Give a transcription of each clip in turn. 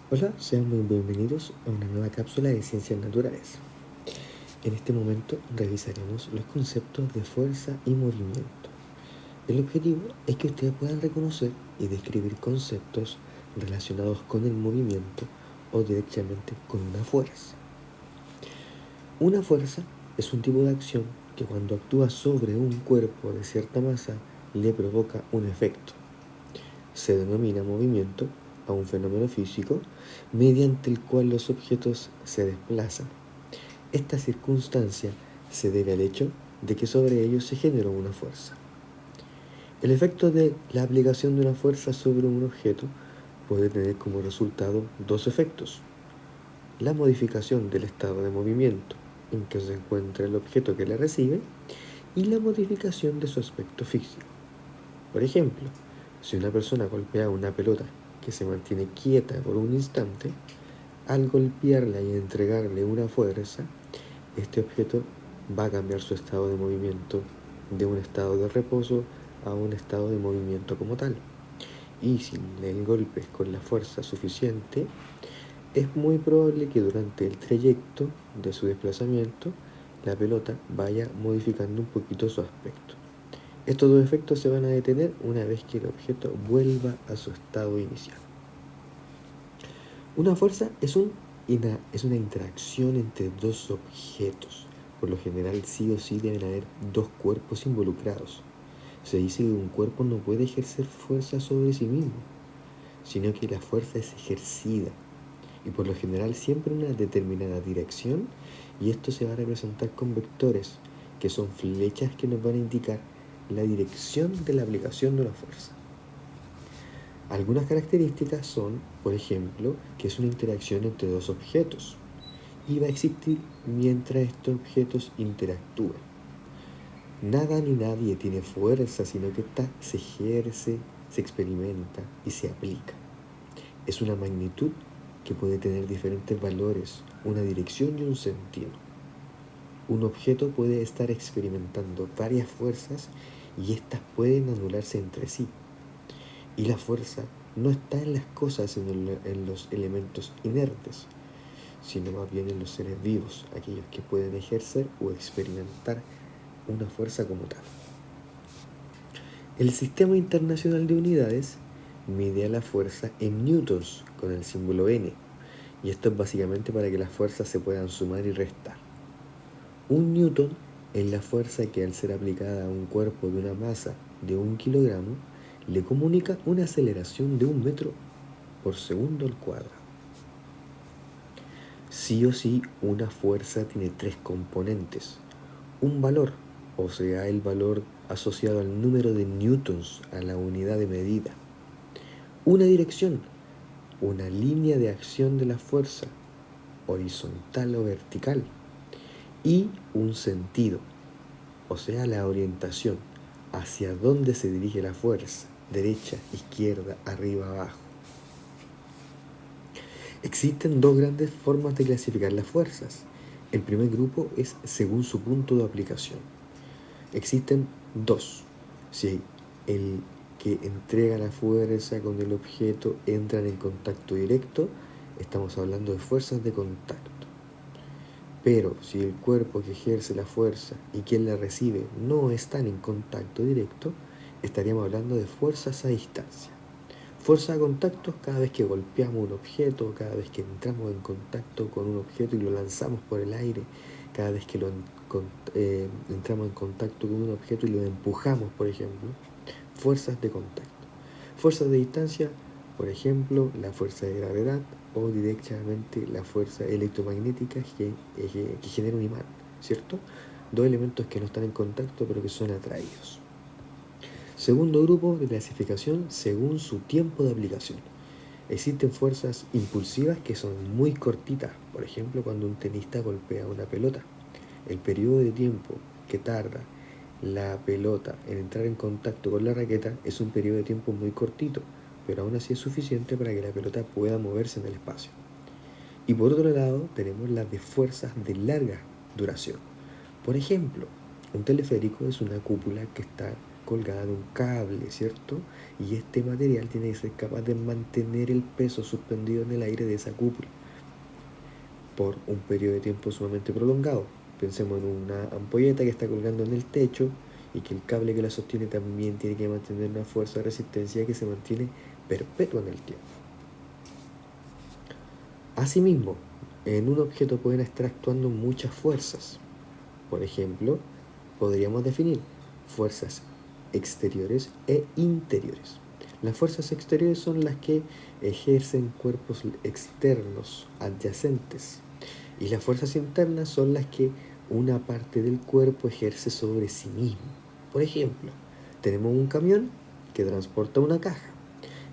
Hola, sean muy bienvenidos a una nueva cápsula de ciencias naturales. En este momento revisaremos los conceptos de fuerza y movimiento. El objetivo es que ustedes puedan reconocer y describir conceptos relacionados con el movimiento o directamente con una fuerza. Una fuerza es un tipo de acción que cuando actúa sobre un cuerpo de cierta masa le provoca un efecto. Se denomina movimiento a un fenómeno físico mediante el cual los objetos se desplazan. Esta circunstancia se debe al hecho de que sobre ellos se generó una fuerza. El efecto de la aplicación de una fuerza sobre un objeto puede tener como resultado dos efectos: la modificación del estado de movimiento en que se encuentra el objeto que la recibe y la modificación de su aspecto físico. Por ejemplo, si una persona golpea una pelota que se mantiene quieta por un instante, al golpearla y entregarle una fuerza, este objeto va a cambiar su estado de movimiento de un estado de reposo a un estado de movimiento como tal. Y si el golpe es con la fuerza suficiente, es muy probable que durante el trayecto de su desplazamiento la pelota vaya modificando un poquito su aspecto. Estos dos efectos se van a detener una vez que el objeto vuelva a su estado inicial. Una fuerza es una interacción entre dos objetos. Por lo general, sí o sí deben haber dos cuerpos involucrados. Se dice que un cuerpo no puede ejercer fuerza sobre sí mismo, sino que la fuerza es ejercida y por lo general siempre en una determinada dirección, y esto se va a representar con vectores, que son flechas que nos van a indicar la dirección de la aplicación de una fuerza. Algunas características son, por ejemplo, que es una interacción entre dos objetos y va a existir mientras estos objetos interactúan. Nada ni nadie tiene fuerza, sino que ésta se ejerce, se experimenta y se aplica. Es una magnitud que puede tener diferentes valores, una dirección y un sentido. Un objeto puede estar experimentando varias fuerzas y éstas pueden anularse entre sí. Y la fuerza no está en las cosas, sino en los elementos inertes, sino más bien en los seres vivos, aquellos que pueden ejercer o experimentar una fuerza como tal. El Sistema Internacional de Unidades mide la fuerza en newtons con el símbolo N, y esto es básicamente para que las fuerzas se puedan sumar y restar. Un newton es la fuerza que, al ser aplicada a un cuerpo de una masa de 1 kilogramo, le comunica una aceleración de 1 metro por segundo al cuadrado. Sí o sí, una fuerza tiene tres componentes: un valor, o sea, el valor asociado al número de newtons a la unidad de medida; una dirección, una línea de acción de la fuerza, horizontal o vertical; y un sentido, o sea, la orientación, hacia dónde se dirige la fuerza: derecha, izquierda, arriba, abajo. Existen dos grandes formas de clasificar las fuerzas. El primer grupo es según su punto de aplicación. Existen dos. Si el que entrega la fuerza con el objeto entran en contacto directo, estamos hablando de fuerzas de contacto. Pero si el cuerpo que ejerce la fuerza y quien la recibe no están en contacto directo, estaríamos hablando de fuerzas a distancia. Fuerza de contacto cada vez que golpeamos un objeto, cada vez que entramos en contacto con un objeto y lo lanzamos por el aire, cada vez que entramos en contacto con un objeto y lo empujamos, por ejemplo. Fuerzas de contacto. Fuerzas de distancia, por ejemplo, la fuerza de gravedad o directamente la fuerza electromagnética que genera un imán, ¿cierto? Dos elementos que no están en contacto pero que son atraídos. Segundo grupo de clasificación, según su tiempo de aplicación. Existen fuerzas impulsivas que son muy cortitas, por ejemplo cuando un tenista golpea una pelota. El periodo de tiempo que tarda la pelota en entrar en contacto con la raqueta es un periodo de tiempo muy cortito, pero aún así es suficiente para que la pelota pueda moverse en el espacio. Y por otro lado tenemos las de fuerzas de larga duración. Por ejemplo, un teleférico es una cúpula que está colgada de un cable, ¿cierto? Y este material tiene que ser capaz de mantener el peso suspendido en el aire de esa cúpula por un periodo de tiempo sumamente prolongado. Pensemos en una ampolleta que está colgando en el techo y que el cable que la sostiene también tiene que mantener una fuerza de resistencia que se mantiene perpetua en el tiempo. Asimismo, en un objeto pueden estar actuando muchas fuerzas. Por ejemplo, podríamos definir fuerzas exteriores e interiores. Las fuerzas exteriores son las que ejercen cuerpos externos, adyacentes, y las fuerzas internas son las que una parte del cuerpo ejerce sobre sí mismo. Por ejemplo, tenemos un camión que transporta una caja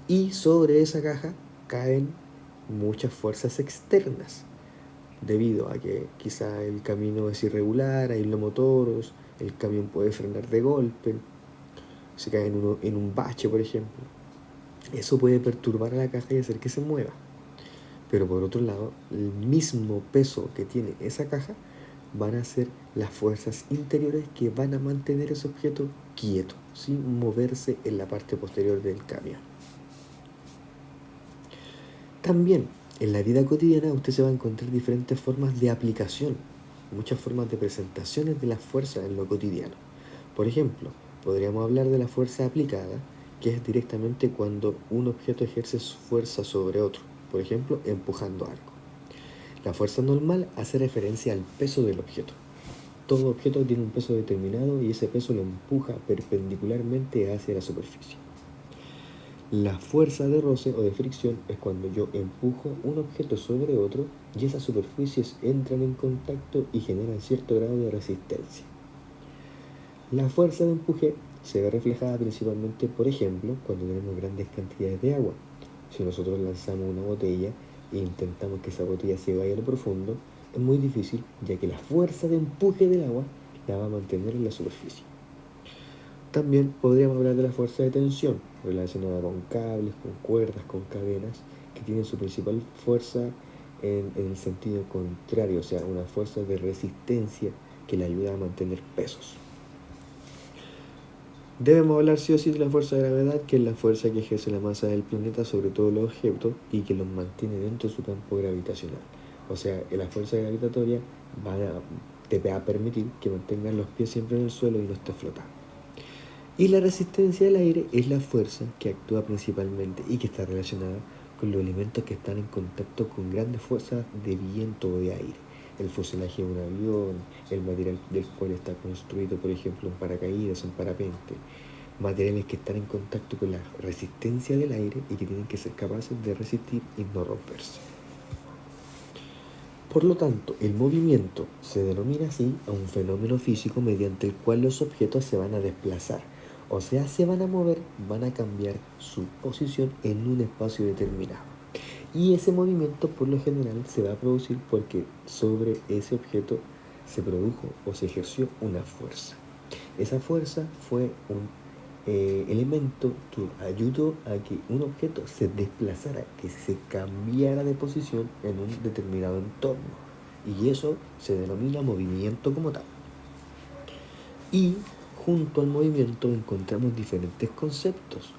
y sobre esa caja caen muchas fuerzas externas, debido a que quizá el camino es irregular, hay lomotoros, el camión puede frenar de golpe, se cae en un bache, por ejemplo. Eso puede perturbar a la caja y hacer que se mueva. Pero por otro lado, el mismo peso que tiene esa caja van a ser las fuerzas interiores que van a mantener ese objeto quieto, sin moverse en la parte posterior del camión. También en la vida cotidiana usted se va a encontrar diferentes formas de aplicación, muchas formas de presentaciones de la fuerza en lo cotidiano. Por ejemplo, podríamos hablar de la fuerza aplicada, que es directamente cuando un objeto ejerce su fuerza sobre otro, por ejemplo, empujando algo. La fuerza normal hace referencia al peso del objeto. Todo objeto tiene un peso determinado y ese peso lo empuja perpendicularmente hacia la superficie. La fuerza de roce o de fricción es cuando yo empujo un objeto sobre otro y esas superficies entran en contacto y generan cierto grado de resistencia. La fuerza de empuje se ve reflejada principalmente, por ejemplo, cuando tenemos grandes cantidades de agua. Si nosotros lanzamos una botella e intentamos que esa botella se vaya a lo profundo, es muy difícil, ya que la fuerza de empuje del agua la va a mantener en la superficie. También podríamos hablar de la fuerza de tensión, relacionada con cables, con cuerdas, con cadenas, que tienen su principal fuerza en el sentido contrario, o sea, una fuerza de resistencia que le ayuda a mantener pesos. Debemos hablar sí o sí de la fuerza de gravedad, que es la fuerza que ejerce la masa del planeta sobre todos los objetos y que los mantiene dentro de su campo gravitacional. O sea, la fuerza gravitatoria te va a permitir que mantengas los pies siempre en el suelo y no estés flotando. Y la resistencia del aire es la fuerza que actúa principalmente y que está relacionada con los elementos que están en contacto con grandes fuerzas de viento o de aire. El fuselaje de un avión, el material del cual está construido, por ejemplo, un paracaídas, un parapente. Materiales que están en contacto con la resistencia del aire y que tienen que ser capaces de resistir y no romperse. Por lo tanto, el movimiento se denomina así a un fenómeno físico mediante el cual los objetos se van a desplazar. O sea, se van a mover, van a cambiar su posición en un espacio determinado. Y ese movimiento por lo general se va a producir porque sobre ese objeto se produjo o se ejerció una fuerza. Esa fuerza fue un elemento que ayudó a que un objeto se desplazara, que se cambiara de posición en un determinado entorno. Y eso se denomina movimiento como tal. Y junto al movimiento encontramos diferentes conceptos: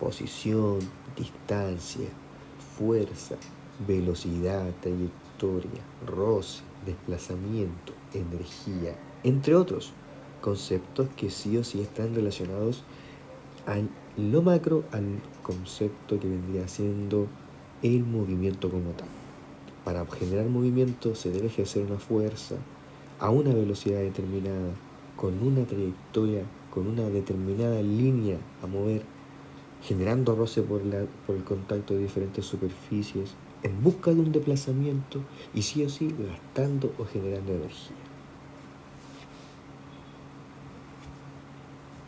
posición, distancia, fuerza, velocidad, trayectoria, roce, desplazamiento, energía, entre otros conceptos que sí o sí están relacionados a lo macro, al concepto que vendría siendo el movimiento como tal. Para generar movimiento se debe ejercer una fuerza a una velocidad determinada, con una trayectoria, con una determinada línea a mover, generando roce por el contacto de diferentes superficies, en busca de un desplazamiento y sí o sí gastando o generando energía.